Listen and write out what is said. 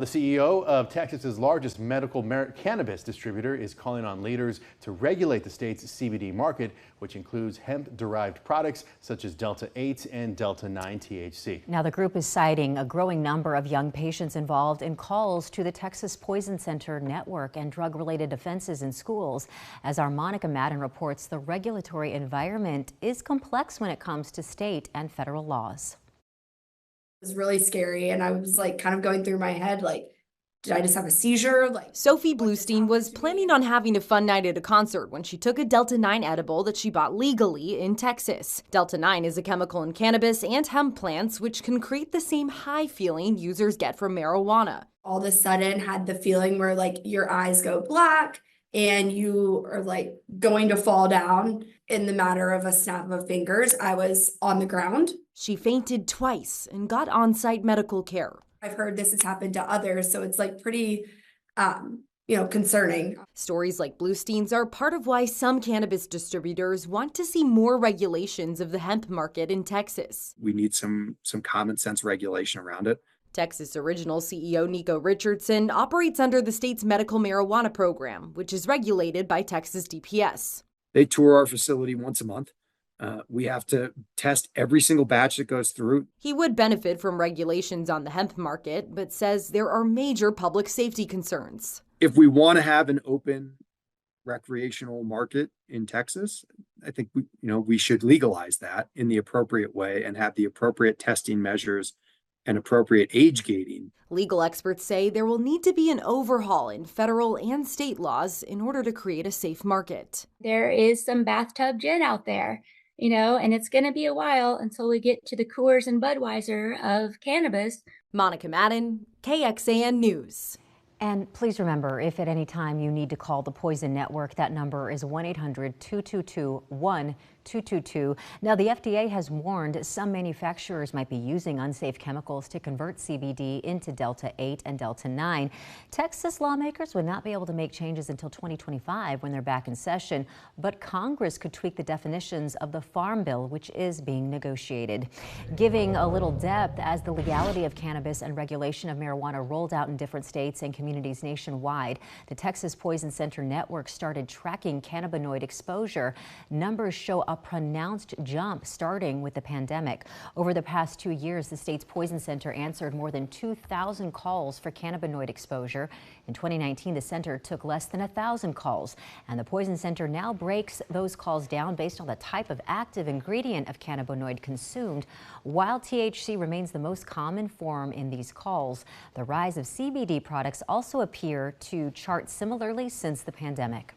The CEO of Texas's largest medical cannabis distributor is calling on leaders to regulate the state's CBD market, which includes hemp-derived products such as Delta-8 and Delta-9 THC. Now, the group is citing a growing number of young patients involved in calls to the Texas Poison Center network and drug-related offenses in schools. As our Monica Madden reports, the regulatory environment is complex when it comes to state and federal laws. It was really scary, and I was like kind of going through my head like, did I just have a seizure? Sophie Bluestein was planning on having a fun night at a concert when she took a Delta-9 edible that she bought legally in Texas. Delta-9 is a chemical in cannabis and hemp plants which can create the same high feeling users get from marijuana. All of a sudden had the feeling where like your eyes go black and you are like going to fall down in the matter of a snap of fingers. I was on the ground. She fainted twice and got on-site medical care. I've heard this has happened to others, so it's like pretty, concerning. Stories like Bluestein's are part of why some cannabis distributors want to see more regulations of the hemp market in Texas. We need some common sense regulation around it. Texas Original CEO Nico Richardson operates under the state's medical marijuana program, which is regulated by Texas DPS. They tour our facility once a month. We have to test every single batch that goes through. He would benefit from regulations on the hemp market, but says there are major public safety concerns. If we want to have an open recreational market in Texas, I think we should legalize that in the appropriate way and have the appropriate testing measures and appropriate age gating. Legal experts say there will need to be an overhaul in federal and state laws in order to create a safe market. There is some bathtub gin out there, and it's going to be a while until we get to the Coors and Budweiser of cannabis. Monica Madden, KXAN News. And please remember, if at any time you need to call the Poison Network, that number is 1-800-222-1222. Now, the FDA has warned some manufacturers might be using unsafe chemicals to convert CBD into Delta-8 and Delta-9. Texas lawmakers would not be able to make changes until 2025 when they're back in session, but Congress could tweak the definitions of the Farm Bill, which is being negotiated. Giving a little depth as the legality of cannabis and regulation of marijuana rolled out in different states and communities nationwide, the Texas Poison Center network started tracking cannabinoid exposure. Numbers show a pronounced jump starting with the pandemic. Over the past 2 years, the state's Poison Center answered more than 2,000 calls for cannabinoid exposure. In 2019, the center took less than 1,000 calls, and the Poison Center now breaks those calls down based on the type of active ingredient of cannabinoid consumed. While THC remains the most common form in these calls, the rise of CBD products also appear to chart similarly since the pandemic.